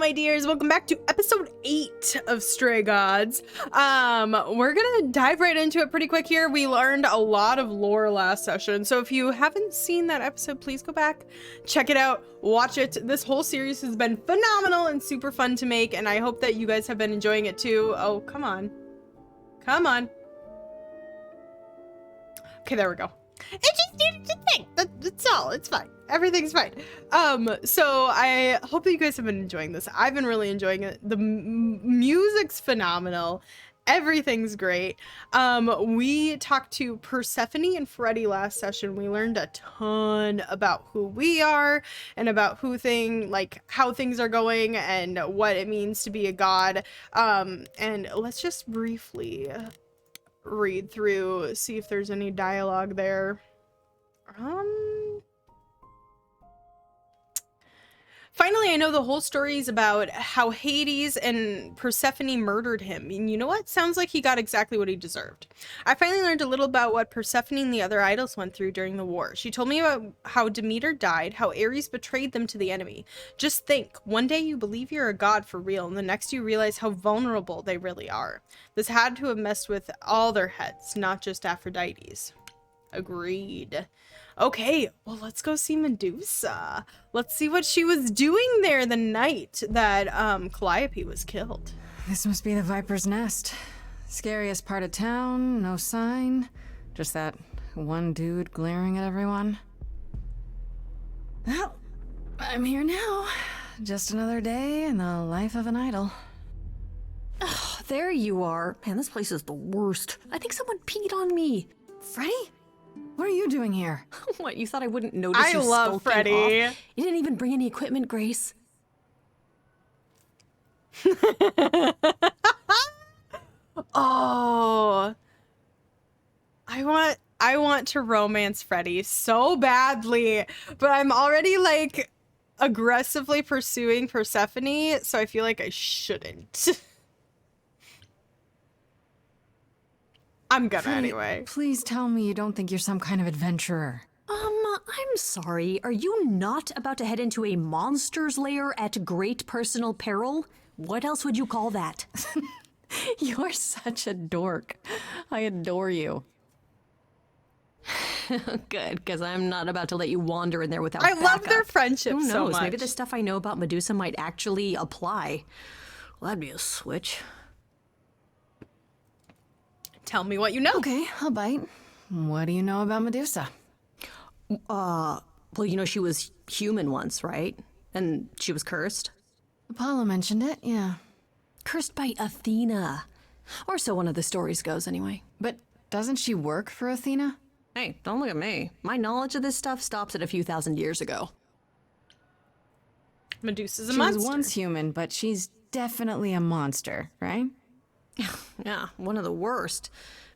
my dears, welcome back to episode 8 of Stray Gods. We're gonna dive right into it pretty quick here. We learned a lot of lore last session, so if you haven't seen that episode, please go back, check it out, watch it. This whole series has been phenomenal and super fun to make, and I hope that you guys have been enjoying it too. Oh, come on. Come on. Okay, there we go. It just needed to think. That's all. It's fine. Everything's fine. So I hope that you guys have been enjoying this. I've been really enjoying it. The music's phenomenal. Everything's great. We talked to Persephone and Freddie last session. We learned a ton about who we are and about how things are going and what it means to be a god. And let's just briefly read through, see if there's any dialogue there. Finally, I know the whole story is about how Hades and Persephone murdered him. And you know what? Sounds like he got exactly what he deserved. I finally learned a little about what Persephone and the other idols went through during the war. She told me about how Demeter died, how Ares betrayed them to the enemy. Just think, one day you believe you're a god for real, and the next you realize how vulnerable they really are. This had to have messed with all their heads, not just Aphrodite's. Agreed. Okay, well, let's go see Medusa. Let's see what she was doing there the night that Calliope was killed. This must be the Viper's Nest. Scariest part of town, no sign. Just that one dude glaring at everyone. Well, I'm here now. Just another day in the life of an idol. Oh, there you are. Man, this place is the worst. I think someone peed on me. Freddie? What are you doing here? What, you thought I wouldn't notice I you love Freddie. Off? You didn't even bring any equipment, Grace. Oh, I want to romance Freddie so badly, but I'm already like aggressively pursuing Persephone, so I feel like I shouldn't. I'm gonna Freddie, anyway. Please tell me you don't think you're some kind of adventurer. I'm sorry. Are you not about to head into a monster's lair at great personal peril? What else would you call that? You're such a dork. I adore you. Good, because I'm not about to let you wander in there without I love backup. their friendship Who knows? so much. Maybe the stuff I know about Medusa might actually apply. Well, that'd be a switch. Tell me what you know. Okay, I'll bite. What do you know about Medusa? Well, you know she was human once, right? And she was cursed? Apollo mentioned it, yeah. Cursed by Athena. Or so one of the stories goes, anyway. But doesn't she work for Athena? Hey, don't look at me. My knowledge of this stuff stops at a few thousand years ago. Medusa's a She monster. was once human, but she's definitely a monster, right? Yeah, one of the worst.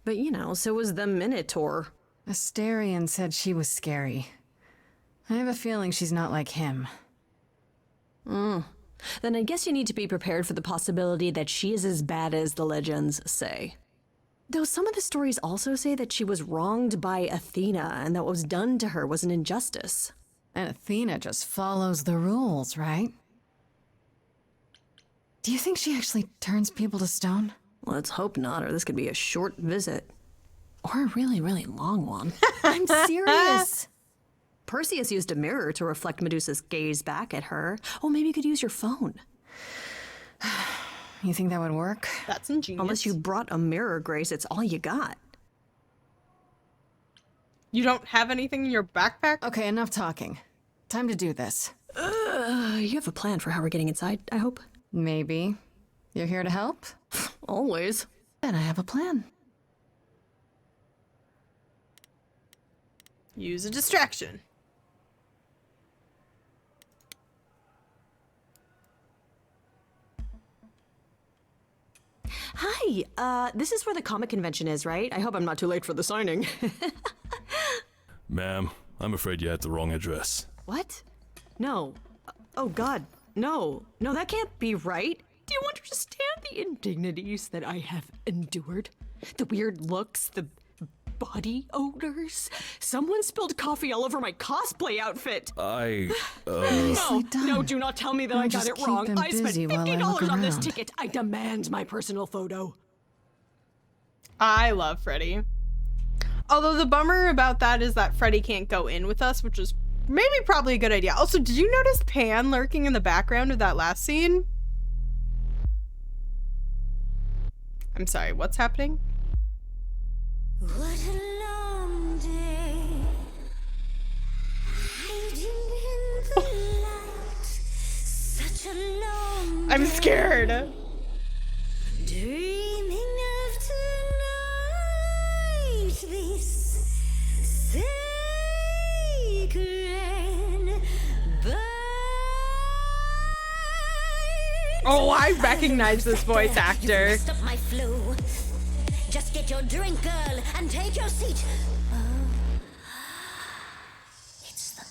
But, you know, so was the Minotaur. Asterion said she was scary. I have a feeling she's not like him. Then I guess you need to be prepared for the possibility that she is as bad as the legends say. Though some of the stories also say that she was wronged by Athena and that what was done to her was an injustice. And Athena just follows the rules, right? Do you think she actually turns people to stone? Let's hope not, or this could be a short visit. Or a really, really long one. I'm serious. Perseus used a mirror to reflect Medusa's gaze back at her. Oh, maybe you could use your phone. You think that would work? That's ingenious. Unless you brought a mirror, Grace, it's all you got. You don't have anything in your backpack? Okay, enough talking. Time to do this. You have a plan for how we're getting inside, I hope? Maybe. You're here to help? Always. Then I have a plan. Use a distraction. Hi, this is where the comic convention is, right? I hope I'm not too late for the signing. Ma'am, I'm afraid you had the wrong address. What? No. Oh, God. No. No, that can't be right. Do you understand the indignities that I have endured? The weird looks, the body odors? Someone spilled coffee all over my cosplay outfit. No, do not tell me that I got just it wrong. keep him I spent busy while I look $50 on this around. ticket. I demand my personal photo. I love Freddie. Although the bummer about that is that Freddie can't go in with us, which is maybe probably a good idea. Also, did you notice Pan lurking in the background of that last scene? I'm sorry, what's happening? What a long day, hiding in the light. Such a long I'm scared. dreaming of tonight. This sacred bite. Oh, I recognize this voice You actor. messed up my flow. Just get your drink, girl, and take your seat. Oh, it's the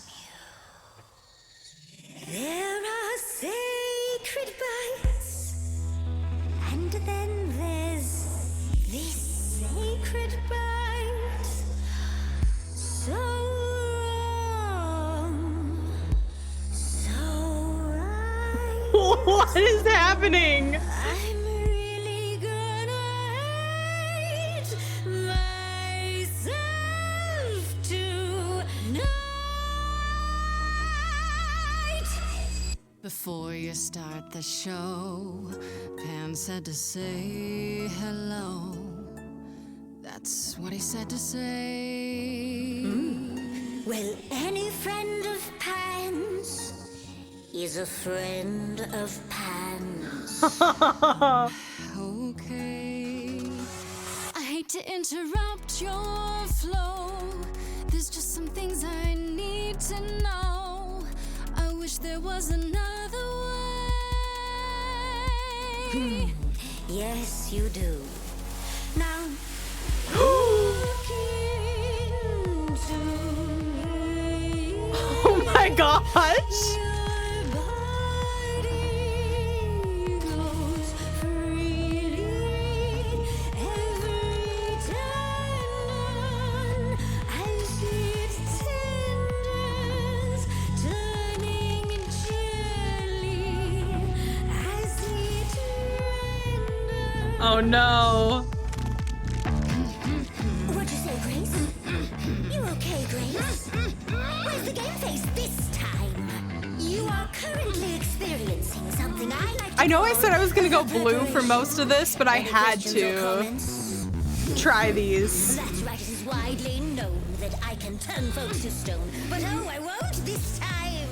muse. There are sacred bites, and then there's this sacred bite. So wrong, so right. What is happening? I'm really gonna hate myself tonight. Before you start the show, Pan said to say hello. That's what he said to say. Well, any friend of Pan's is a friend of Pan's. Okay. I hate to interrupt your flow. There's just some things I need to know. I wish there was another way. Yes, you do. Now, look into me. Oh my gosh. Your body goes freely every time as it tenders, turning jelly as it renders. Oh no. What'd you say, Grace? You okay, Grace? Where's the game face this time? You are currently experiencing something I like to I know I call said I was gonna go blue for most of this, but I Any had questions or to comments? try these. That's right, it is widely known that I can turn folks to stone. But oh, I won't this time.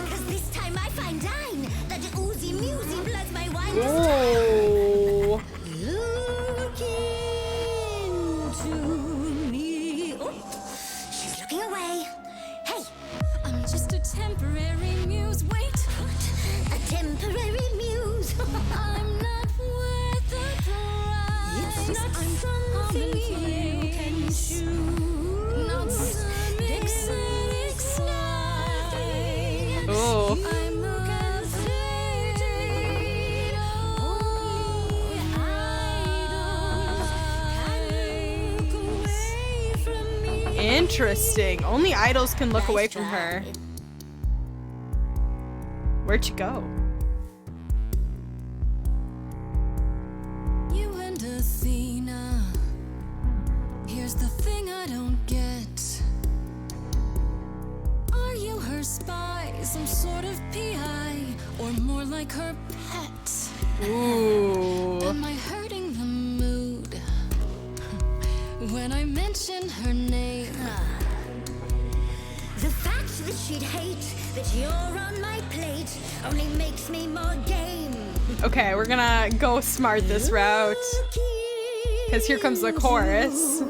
Cause this time I find dine that oozy musy bloods my wine this time. Oh. Look into me. Oh, she's looking away. Hey, I'm just a temporary muse. Wait, a temporary muse. I'm not worth the price. It's not something you can choose. Not some exotic slide. Oh. I'm concentrated on idols. Look away from me. Interesting. Only idols can look away from her. Where'd you go? You and Athena. Here's the thing I don't get. Are you her spy, some sort of PI, or more like her pet? Ooh. Am I hurting the mood when I mention her name? The fact that she'd hate that you're on my plate only makes me more game. Okay, we're gonna go smart this route. Because here comes the chorus.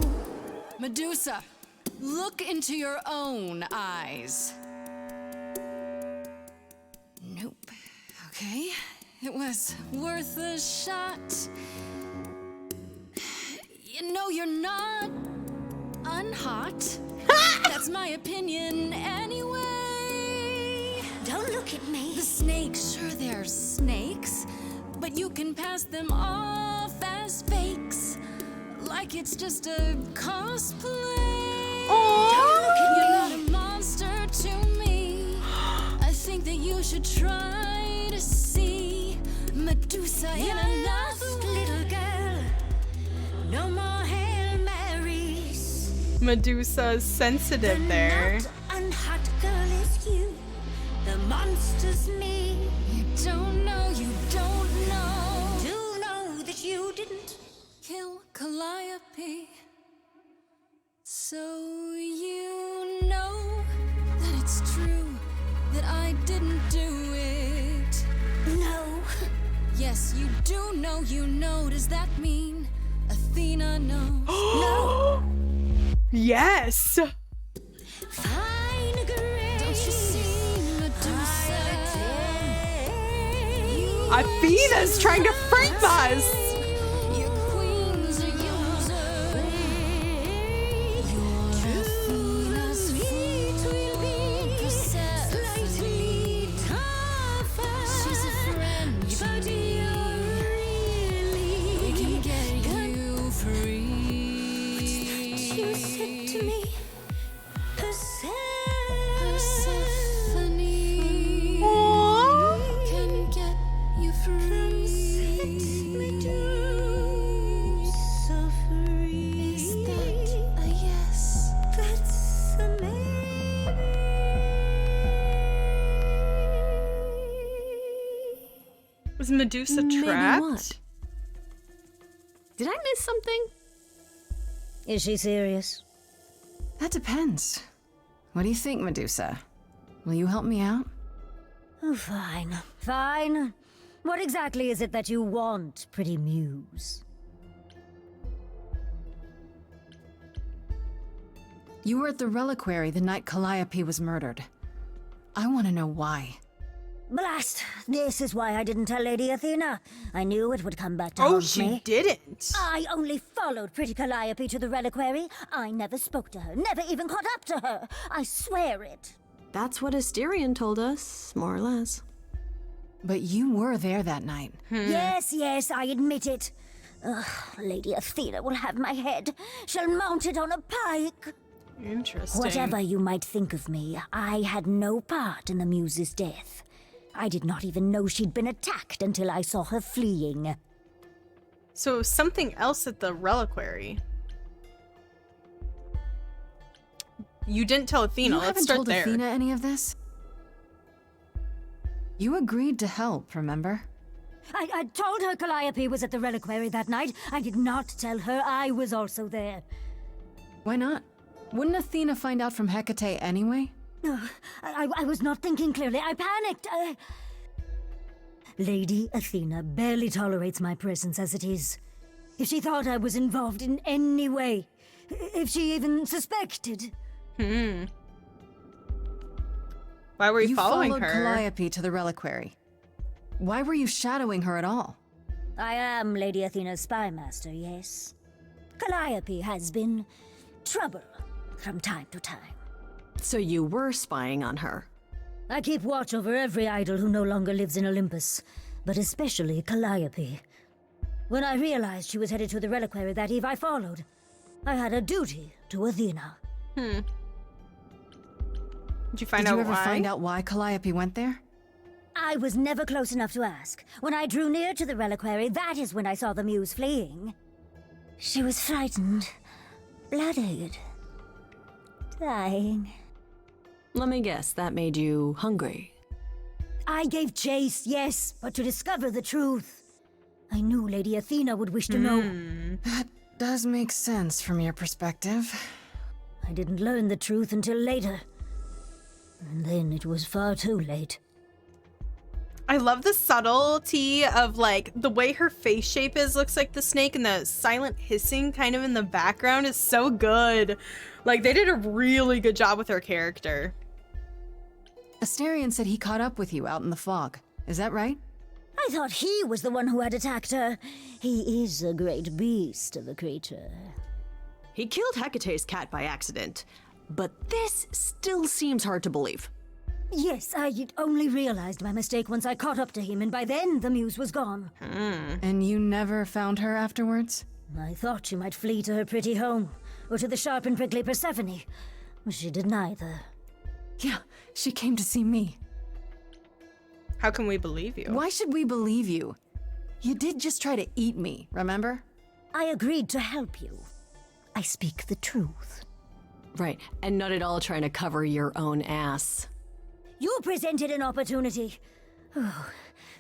Medusa, look into your own eyes. Nope. Okay, it was worth a shot. You know you're not unhot. That's my opinion anyway. Don't look at me. The snakes, sure they're snakes, but you can pass them off as fakes. like it's just a cosplay. Aww. You're not a monster to me. I think that you should try to see Medusa in another little girl. No more Hail Marys. Medusa's sensitive The there. nut and hot girl is you. The monster's me. You don't know, you don't know. Do know that you didn't. Kill Calliope. So you know that it's true that I didn't do it. No. Yes, you do know, you know. Does that mean Athena knows? No. Yes. Fine grace. Don't you see, Medusa? Athena's trying to frame us. Your queen's a user. Your Athena's feet will be slightly tougher. She's a friend to me. We can get you free. You said to me, Persephone Aww. can get you free. so free. Is that a yes? That's a maybe. Was Medusa Maybe trapped? what? Did I miss something? Is she serious? That depends. What do you think, Medusa? Will you help me out? Oh, fine. Fine. What exactly is it that you want, pretty muse? You were at the reliquary the night Calliope was murdered. I want to know why. Blast! This is why I didn't tell Lady Athena. I knew it would come back to Oh, haunt she me. didn't. I only followed pretty Calliope to the reliquary. I never spoke to her, never even caught up to her. I swear it. That's what Asterion told us, more or less. But you were there that night. Yes, yes, I admit it. Ugh, Lady Athena will have my head. She'll mount it on a pike. Interesting. Whatever you might think of me, I had no part in the muse's death. I did not even know she'd been attacked until I saw her fleeing. So something else at the reliquary. You didn't tell Athena. You Let's haven't start told there. Athena any of this? You agreed to help, remember? I told her Calliope was at the reliquary that night. I did not tell her I was also there. Why not? Wouldn't Athena find out from Hecate anyway? I was not thinking clearly. I panicked. Lady Athena barely tolerates my presence as it is. If she thought I was involved in any way, if she even suspected. Why were you You following followed her? Calliope to the reliquary. Why were you shadowing her at all? I am Lady Athena's spy master, yes. Calliope has been trouble from time to time. So you were spying on her. I keep watch over every idol who no longer lives in Olympus, but especially Calliope. When I realized she was headed to the reliquary that eve, I followed. I had a duty to Athena. Did you find Did out you ever why? find out why Calliope went there? I was never close enough to ask. When I drew near to the reliquary, that is when I saw the muse fleeing. She was frightened, bloodied, dying. Let me guess, that made you hungry. I gave chase, yes, but to discover the truth. I knew Lady Athena would wish to know. That does make sense from your perspective. I didn't learn the truth until later. And then it was far too late. I love the subtlety of like the way her face shape is, looks like the snake, and the silent hissing kind of in the background is so good. Like they did a really good job with her character. Asterion said he caught up with you out in the fog. Is that right? I thought he was the one who had attacked her. He is a great beast of a creature. He killed Hecate's cat by accident, but this still seems hard to believe. Yes, I had only realized my mistake once I caught up to him, and by then the muse was gone. And you never found her afterwards? I thought she might flee to her pretty home, or to the sharp and prickly Persephone. She did neither. Yeah, she came to see me. How can we believe you? Why should we believe you? You did just try to eat me, remember? I agreed to help you. I speak the truth. Right, and not at all trying to cover your own ass. You presented an opportunity. Oh,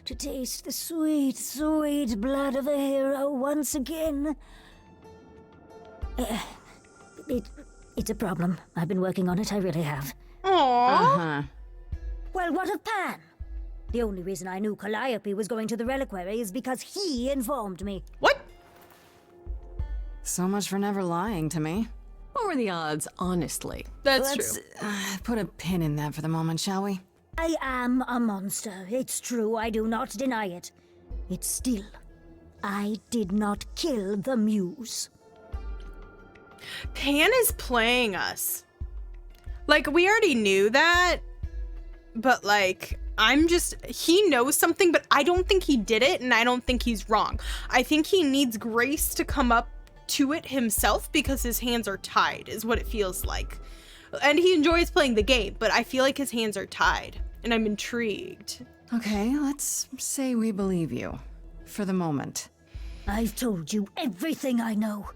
to taste the sweet, sweet blood of a hero once again. It's a problem. I've been working on it, I really have. Aww. Well, what of Pan? The only reason I knew Calliope was going to the reliquary is because he informed me. What? So much for never lying to me. What were the odds, honestly? That's Let's true. put a pin in that for the moment, shall we? I am a monster. It's true, I do not deny it. It's still, I did not kill the muse. Pan is playing us. Like, we already knew that, but like, he knows something, but I don't think he did it, and I don't think he's wrong. I think he needs Grace to come up to it himself because his hands are tied, is what it feels like. And he enjoys playing the game, but I feel like his hands are tied, and I'm intrigued. Okay, let's say we believe you. For the moment. I've told you everything I know.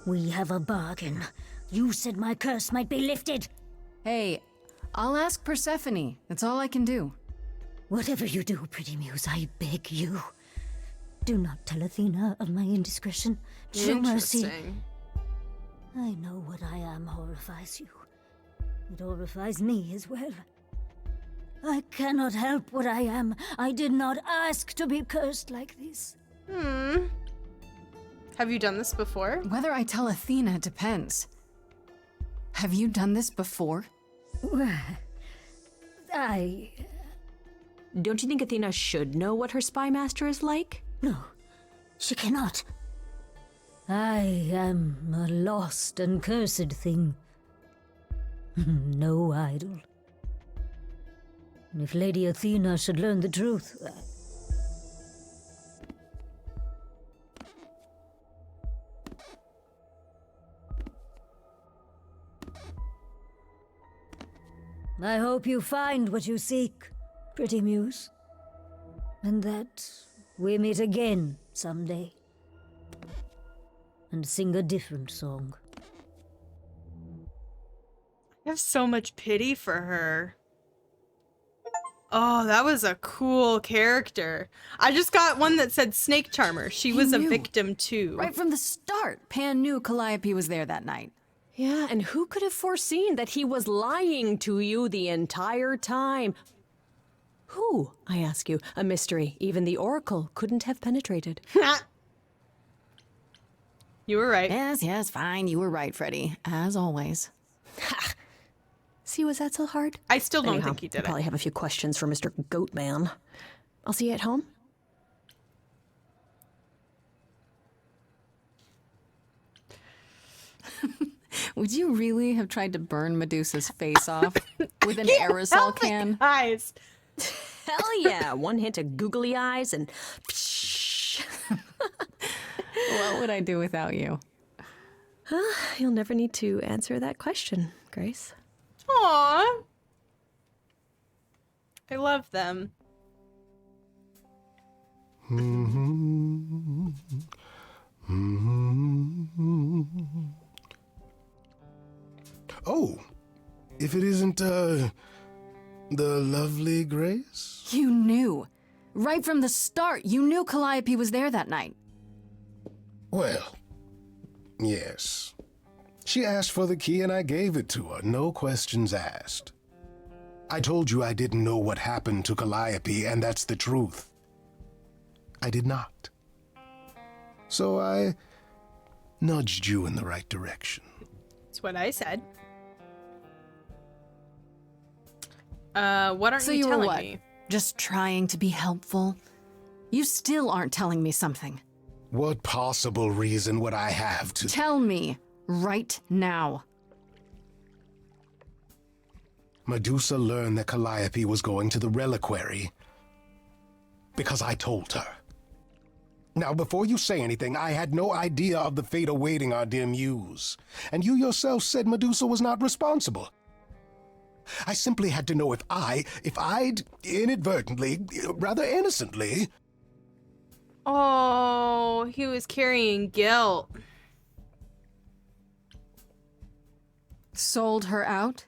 We have a bargain. You said my curse might be lifted. Hey, I'll ask Persephone. That's all I can do. Whatever you do, pretty muse, I beg you. Do not tell Athena of my indiscretion. Show mercy. Interesting. I know what I am horrifies you. It horrifies me as well. I cannot help what I am. I did not ask to be cursed like this. Have you done this before? Whether I tell Athena depends. Have you done this before? I... Don't you think Athena should know what her spy master is like? No, she cannot. I am a lost and cursed thing. No idol. If Lady Athena should learn the truth... I hope you find what you seek, pretty muse. And that we meet again someday. And sing a different song. I have so much pity for her. Oh, that was a cool character. I just got one that said Snake Charmer. She was a knew. victim too. Right from the start, Pan knew Calliope was there that night. Yeah, and who could have foreseen that he was lying to you the entire time? Who, I ask you, a mystery even the Oracle couldn't have penetrated. You were right. Yes, fine. You were right, Freddie. As always. See, was that so hard? I still don't Anyhow, think he I did probably it. have a few questions for Mr. Goatman. I'll see you at home. Would you really have tried to burn Medusa's face off with an aerosol can? Guys, Hell yeah! One hint of googly eyes and... What would I do without you? You'll never need to answer that question, Grace. aw, I love them. Oh, if it isn't, the lovely Grace? You knew. Right from the start, you knew Calliope was there that night. Well, yes. She asked for the key and I gave it to her, no questions asked. I told you I didn't know what happened to Calliope, and that's the truth. I did not. So I nudged you in the right direction. That's what I said. What aren't So you you were telling what? me? Just trying to be helpful? You still aren't telling me something. What possible reason would I have to... Tell me, right now. Medusa learned that Calliope was going to the reliquary because I told her. Now, before you say anything, I had no idea of the fate awaiting our dear muse. And you yourself said Medusa was not responsible. I simply had to know if I'd inadvertently, rather innocently... Oh, he was carrying guilt. Sold her out?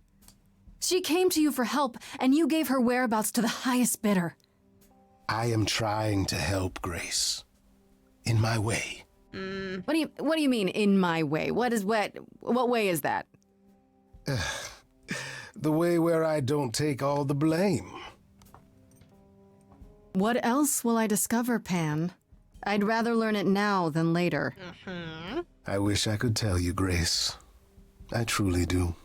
She came to you for help, and you gave her whereabouts to the highest bidder. I am trying to help, Grace. In my way. What do you mean, in my way? What way is that? The way where I don't take all the blame. What else will I discover, Pan? I'd rather learn it now than later. I wish I could tell you, Grace. I truly do.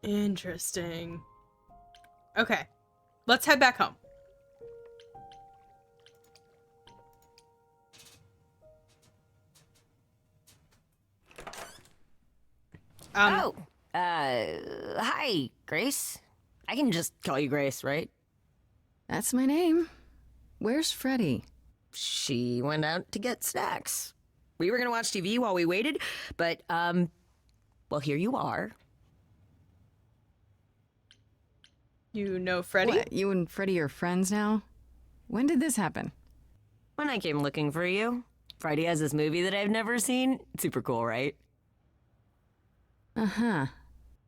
Interesting. Okay, let's head back home. Hi, Grace. I can just call you Grace, right? That's my name. Where's Freddie? She went out to get snacks. We were gonna watch TV while we waited, but, well, here you are. You know Freddie? What, you and Freddie are friends now? When did this happen? When I came looking for you. Freddie has this movie that I've never seen. Super cool, right? Uh-huh.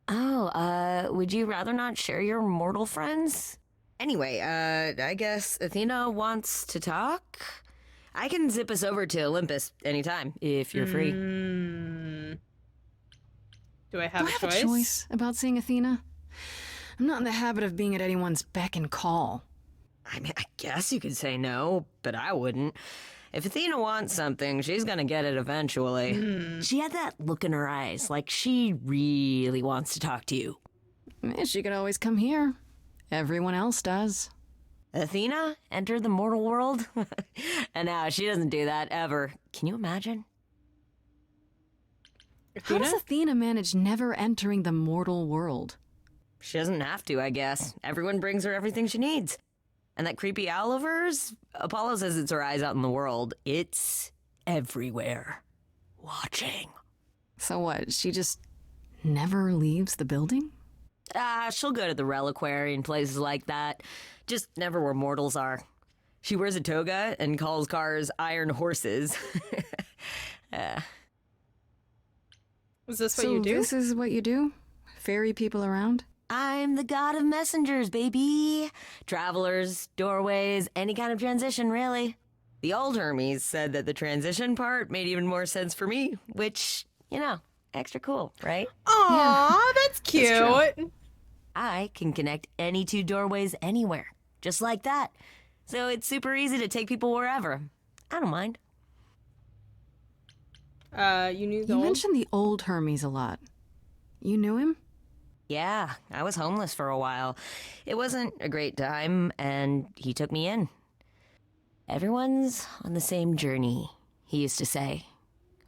Oh, would you rather not share your mortal friends? Anyway, I guess Athena wants to talk? I can zip us over to Olympus anytime, if you're free. Do I have Do I have a choice about seeing Athena? I'm not in the habit of being at anyone's beck and call. I mean, I guess you could say no, but I wouldn't. If Athena wants something, she's gonna get it eventually. She had that look in her eyes, like she really wants to talk to you. She could always come here. Everyone else does. Athena entered the mortal world? And now she doesn't do that ever. Can you imagine? How does Athena manage never entering the mortal world? She doesn't have to, I guess. Everyone brings her everything she needs. And that creepy owl of hers? Apollo says it's her eyes out in the world. It's everywhere. Watching. So what, she just never leaves the building? She'll go to the reliquary and places like that. Just never where mortals are. She wears a toga and calls cars iron horses. Is this what you do? This is what you do? Ferry people around? I'm the god of messengers, baby. Travelers, doorways, any kind of transition, really. The old Hermes said that the transition part made even more sense for me, which, you know, extra cool, right? Aw, that's cute. I can connect any two doorways anywhere, just like that. So it's super easy to take people wherever. I don't mind. You knew the You old... mentioned the old Hermes a lot. You knew him? Yeah, I was homeless for a while. It wasn't a great time, and he took me in. Everyone's on the same journey, he used to say.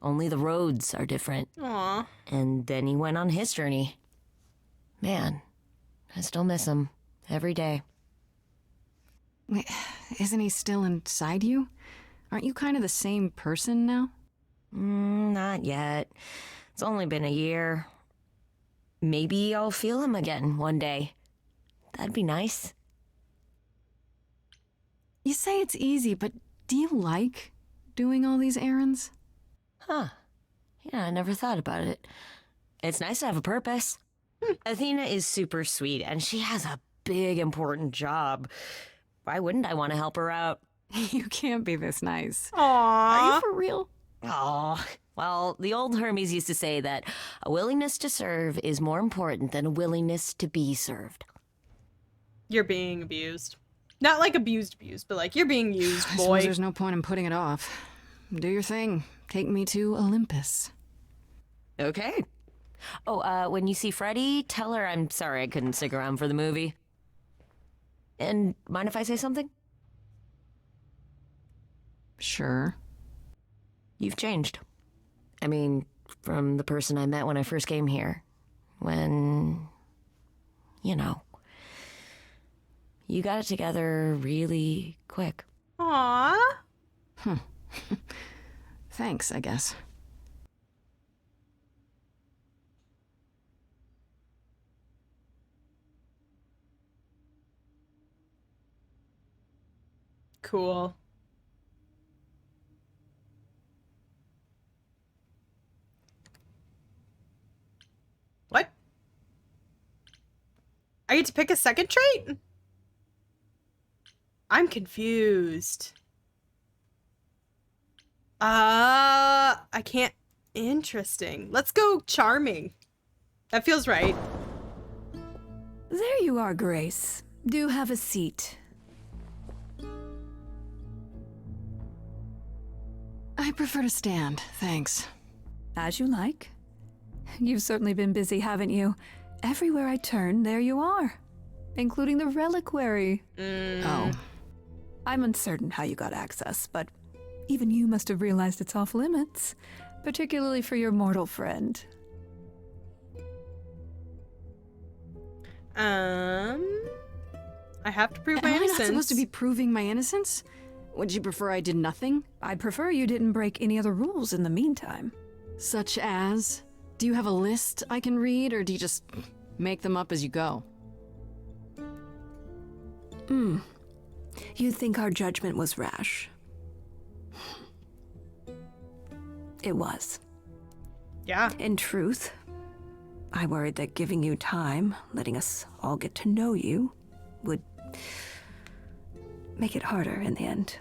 Only the roads are different. Aw. And then he went on his journey. Man, I still miss him every day. Wait, isn't he still inside you? Aren't you kind of the same person now? Not yet. It's only been a year. Maybe I'll feel him again one day. That'd be nice. You say it's easy, but do you like doing all these errands? Huh. Yeah, I never thought about it. It's nice to have a purpose. Athena is super sweet, and she has a big, important job. Why wouldn't I want to help her out? You can't be this nice. Aww. Are you for real? Oh, well, the old Hermes used to say that a willingness to serve is more important than a willingness to be served. You're being abused. Not like abused, but like you're being used, I suppose boy. there's no point in putting it off. Do your thing. Take me to Olympus. Okay. Oh, when you see Freddie, tell her I'm sorry I couldn't stick around for the movie. And mind if I say something? Sure. You've changed. I mean, from the person I met when I first came here. When you know, you got it together really quick. Aww. Thanks, I guess. Cool. What? I get to pick a second trait? I'm confused. I can't. Interesting. Let's go charming. That feels right. There you are, Grace. Do have a seat. I prefer to stand, thanks. As you like. You've certainly been busy, haven't you? Everywhere I turn, there you are. Including the reliquary. Oh. I'm uncertain how you got access, but even you must have realized it's off limits. Particularly for your mortal friend. I have to prove my Am I innocence. not supposed to be proving my innocence? Would you prefer I did nothing? I'd prefer you didn't break any other rules in the meantime. Such as? Do you have a list I can read, or do you just make them up as you go? You think our judgment was rash? It was. Yeah. In truth, I worried that giving you time, letting us all get to know you, would make it harder in the end.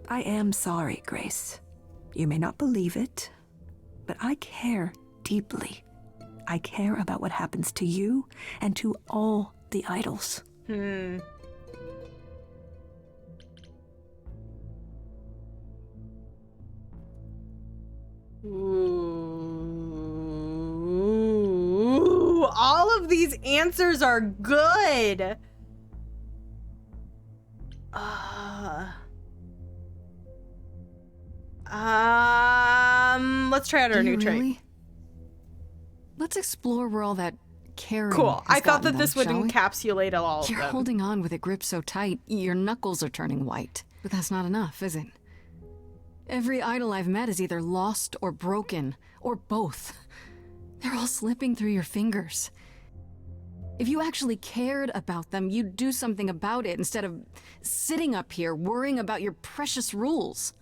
I am sorry, Grace. You may not believe it, but I care deeply. I care about what happens to you and to all the idols. Ooh, all of these answers are good. Let's try out our Do new you trait. really? Let's explore where all that caring Cool. has I thought gotten that this them, would shall we? encapsulate all of You're them. holding on with a grip so tight, your knuckles are turning white. But that's not enough, is it? Every idol I've met is either lost or broken, or both. They're all slipping through your fingers. If you actually cared about them, you'd do something about it instead of sitting up here worrying about your precious rules.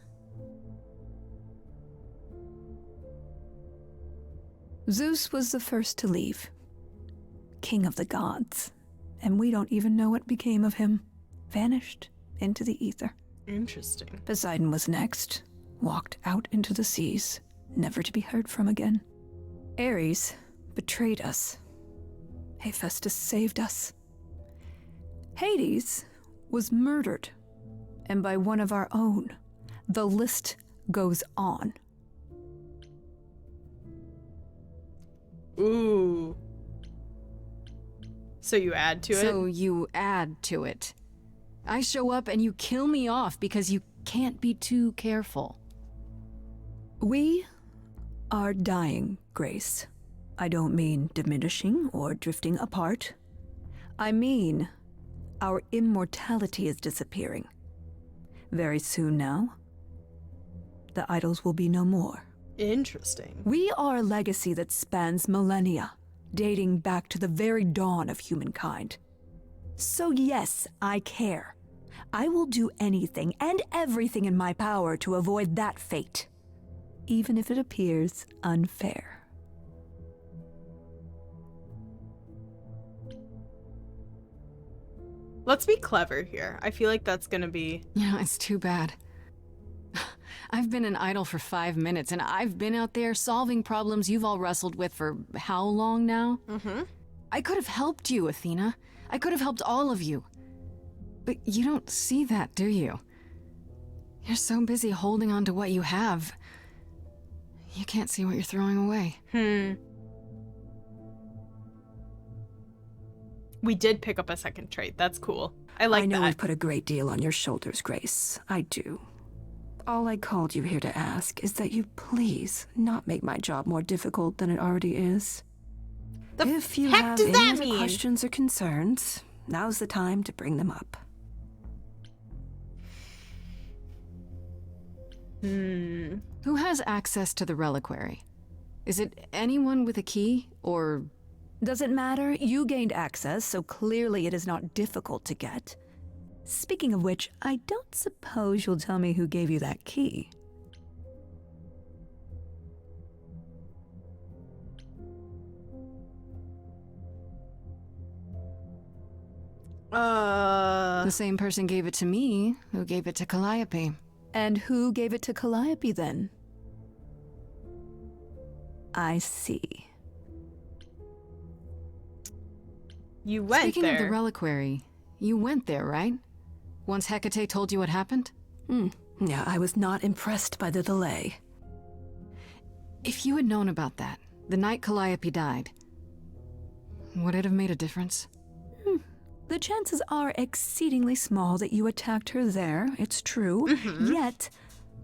Zeus was the first to leave. King of the gods. And we don't even know what became of him. Vanished into the ether. Interesting. Poseidon was next. Walked out into the seas, never to be heard from again. Ares betrayed us. Hephaestus saved us. Hades was murdered. And by one of our own. The list goes on. Ooh. So you add to it? So you add to it. I show up and you kill me off because you can't be too careful. We are dying, Grace. I don't mean diminishing or drifting apart. I mean our immortality is disappearing. Very soon now, the idols will be no more. Interesting. We are a legacy that spans millennia, dating back to the very dawn of humankind. So yes, I care. I will do anything and everything in my power to avoid that fate, even if it appears unfair. Let's be clever here. I feel like that's gonna be... Yeah, it's too bad. I've been an idol for 5 minutes, and I've been out there solving problems you've all wrestled with for how long now? I could have helped you, Athena. I could have helped all of you. But you don't see that, do you? You're so busy holding on to what you have. You can't see what you're throwing away. We did pick up a second trait. That's cool. I like I know that. we've put a great deal on your shoulders, Grace. I do. All I called you here to ask is that you please not make my job more difficult than it already is. If you heck have does any that other mean? questions or concerns, now's the time to bring them up. Who has access to the reliquary? Is it anyone with a key, or... Doesn't matter, you gained access, so clearly it is not difficult to get. Speaking of which, I don't suppose you'll tell me who gave you that key. The same person gave it to me, who gave it to Calliope. And who gave it to Calliope then? I see. You went Speaking there. of the reliquary, you went there, right? Once Hecate told you what happened? Yeah, I was not impressed by the delay. If you had known about that, the night Calliope died, would it have made a difference? The chances are exceedingly small that you attacked her there, it's true. Yet,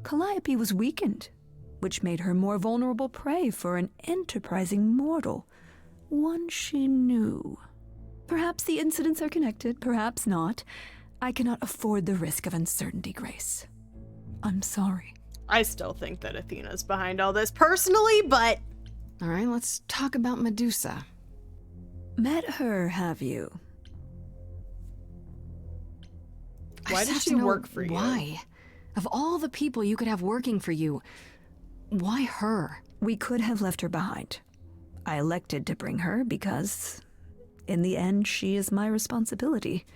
Calliope was weakened, which made her more vulnerable prey for an enterprising mortal, one she knew. Perhaps the incidents are connected, perhaps not. I cannot afford the risk of uncertainty, Grace. I'm sorry. I still think that Athena's behind all this personally, but All right, let's talk about Medusa. Met her, have you? Why I did just she have to know work for you? Why? Of all the people you could have working for you, why her? We could have left her behind. I elected to bring her because, in the end, she is my responsibility.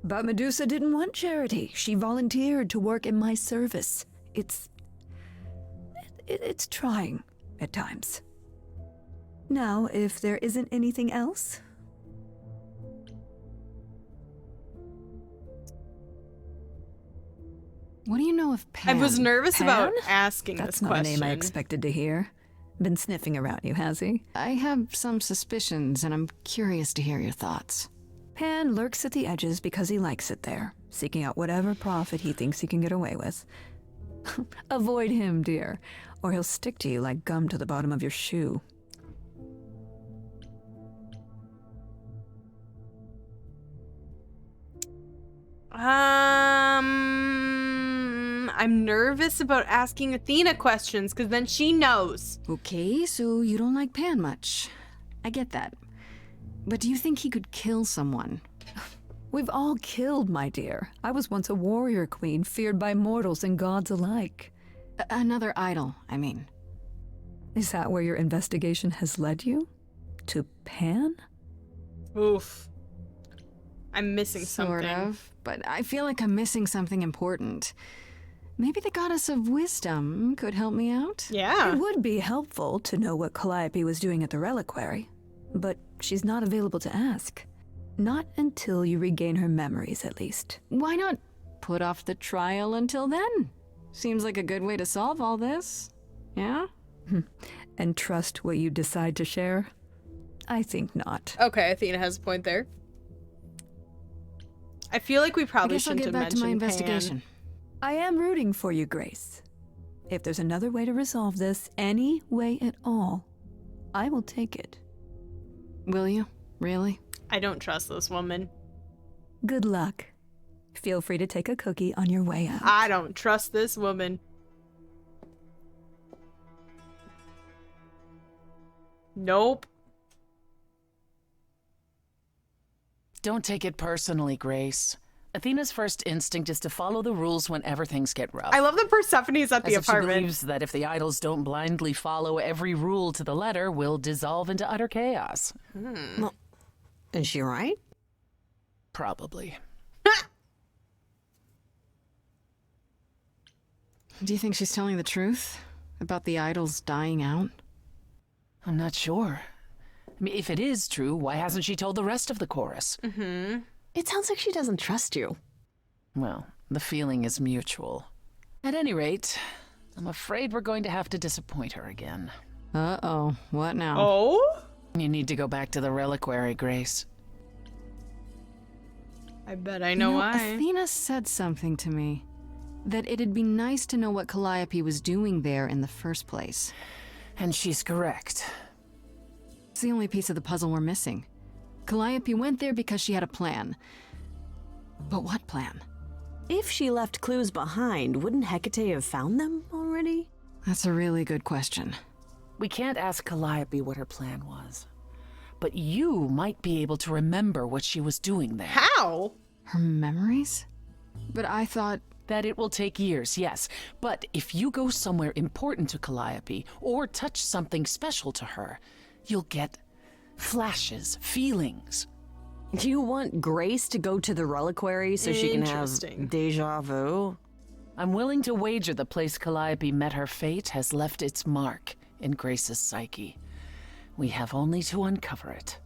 But Medusa didn't want charity. She volunteered to work in my service. It's trying at times. Now, if there isn't anything else... What do you know of Pan? I was nervous about Pan? asking That's this not question. a name I expected to hear. Been sniffing around you, has he? I have some suspicions, and I'm curious to hear your thoughts. Pan lurks at the edges because he likes it there, seeking out whatever profit he thinks he can get away with. Avoid him, dear, or he'll stick to you like gum to the bottom of your shoe. I'm nervous about asking Athena questions because then she knows. Okay, so you don't like Pan much. I get that. But do you think he could kill someone? We've all killed, my dear. I was once a warrior queen, feared by mortals and gods alike. Another idol, I mean. Is that where your investigation has led you? To Pan? Oof. I'm missing Sort something. of, but I feel like I'm missing something important. Maybe the goddess of wisdom could help me out? Yeah. It would be helpful to know what Calliope was doing at the reliquary, but she's not available to ask. Not until you regain her memories, at least. Why not put off the trial until then? Seems like a good way to solve all this. Yeah? And trust what you decide to share? I think not. Okay, Athena has a point there. I feel like we I probably guess I'll shouldn't get have back to my mentioned investigation. I am rooting for you, Grace. If there's another way to resolve this, any way at all, I will take it. Will you? Really? I don't trust this woman. Good luck. Feel free to take a cookie on your way out. I don't trust this woman. Nope. Don't take it personally, Grace. Athena's first instinct is to follow the rules whenever things get rough. I love that Persephone's at the As if she apartment. believes that if the idols don't blindly follow every rule to the letter, we'll dissolve into utter chaos. Is she right? Probably. Do you think she's telling the truth? About the idols dying out? I'm not sure. I mean, if it is true, why hasn't she told the rest of the chorus? It sounds like she doesn't trust you. Well, the feeling is mutual. At any rate, I'm afraid we're going to have to disappoint her again. Uh-oh. What now? Oh? You need to go back to the reliquary, Grace. I bet I know why. Athena said something to me. That it'd be nice to know what Calliope was doing there in the first place. And she's correct. It's the only piece of the puzzle we're missing. Calliope went there because she had a plan. But what plan? If she left clues behind, wouldn't Hecate have found them already? That's a really good question. We can't ask Calliope what her plan was. But you might be able to remember what she was doing there. How? Her memories? But I thought... That it will take years, yes. But if you go somewhere important to Calliope, or touch something special to her, you'll get flashes, feelings. You want Grace to go to the reliquary so she can have deja vu? I'm willing to wager the place Calliope met her fate has left its mark in Grace's psyche. We have only to uncover it.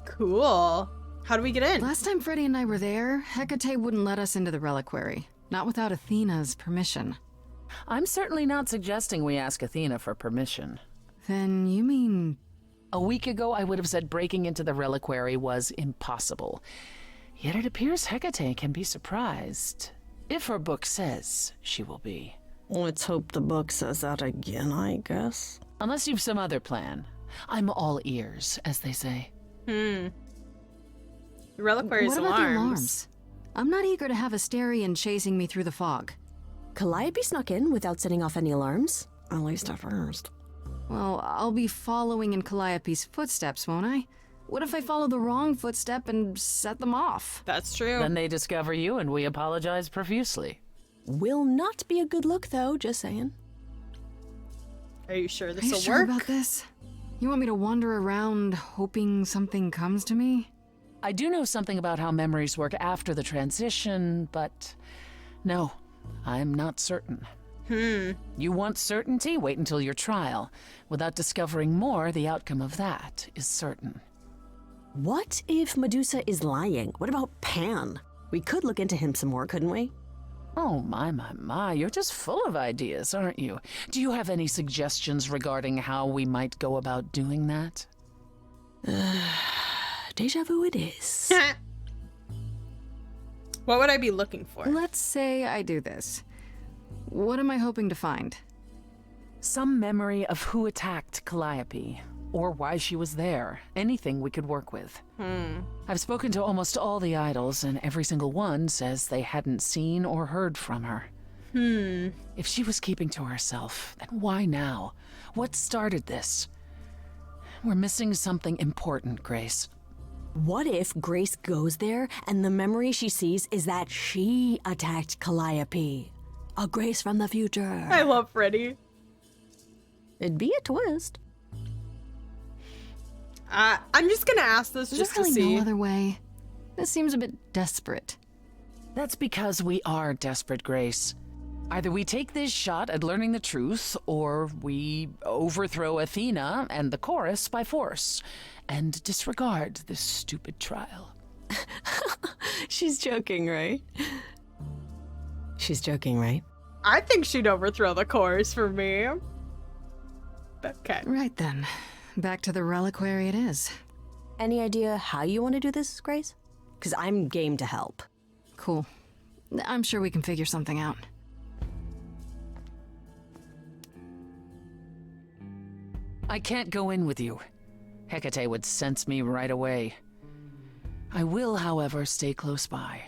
Cool. How do we get in? Last time Freddie and I were there, Hecate wouldn't let us into the reliquary. Not without Athena's permission. I'm certainly not suggesting we ask Athena for permission. Then you mean... A week ago, I would have said breaking into the reliquary was impossible. Yet it appears Hecate can be surprised. If her book says she will be. Let's hope the book says that again, I guess. Unless you've some other plan. I'm all ears, as they say. The reliquary's What about alarms. the alarms? I'm not eager to have Asterion chasing me through the fog. Calliope snuck in without setting off any alarms. At least at first. Well, I'll be following in Calliope's footsteps, won't I? What if I follow the wrong footstep and set them off? That's true. Then they discover you and we apologize profusely. Will not be a good look, though, just saying. Are you sure Are this you will sure work? about this? You want me to wander around hoping something comes to me? I do know something about how memories work after the transition, but no, I'm not certain. You want certainty? Wait until your trial. Without discovering more, the outcome of that is certain. What if Medusa is lying? What about Pan? We could look into him some more, couldn't we? Oh, my, you're just full of ideas, aren't you? Do you have any suggestions regarding how we might go about doing that? Deja vu it is. What would I be looking for? Let's say I do this. What am I hoping to find? Some memory of who attacked Calliope, or why she was there. Anything we could work with. I've spoken to almost all the idols, and every single one says they hadn't seen or heard from her. If she was keeping to herself, then why now? What started this? We're missing something important, Grace. What if Grace goes there and the memory she sees is that she attacked Calliope? A Grace from the future. I love Freddie. It'd be a twist. I'm just gonna ask this There's just to really see. no other way. This seems a bit desperate. That's because we are desperate, Grace. Either we take this shot at learning the truth, or we overthrow Athena and the chorus by force, and disregard this stupid trial. She's joking, right? She's joking, right? I think she'd overthrow the chorus for me. Okay. Right then. Back to the reliquary it is. Any idea how you want to do this, Grace? Because I'm game to help. Cool. I'm sure we can figure something out. I can't go in with you. Hecate would sense me right away. I will, however, stay close by.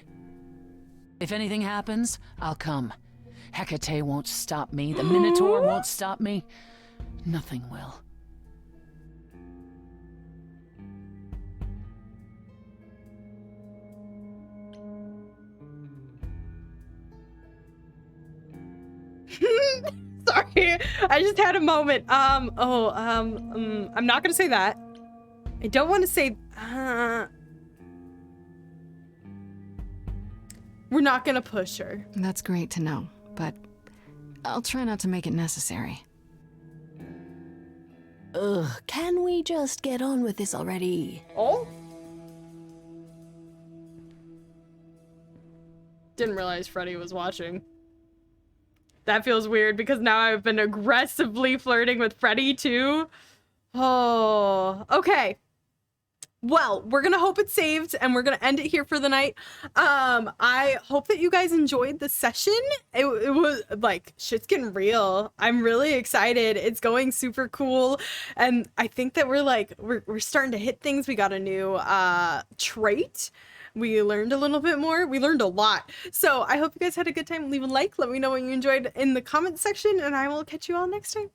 If anything happens, I'll come. Hecate won't stop me. The Minotaur won't stop me. Nothing will. Sorry, I just had a moment. I'm not gonna say that. I don't want to say. We're not gonna push her. That's great to know, but I'll try not to make it necessary. Ugh, can we just get on with this already? Oh? Didn't realize Freddie was watching. That feels weird because now I've been aggressively flirting with Freddie too. Oh, okay. Well, we're gonna hope it's saved and we're gonna end it here for the night. I hope that you guys enjoyed the session. It was like, shit's getting real. I'm really excited. It's going super cool. And I think that we're starting to hit things. We got a new trait. We learned a little bit more. We learned a lot. So I hope you guys had a good time. Leave a like. Let me know what you enjoyed in the comment section, and I will catch you all next time.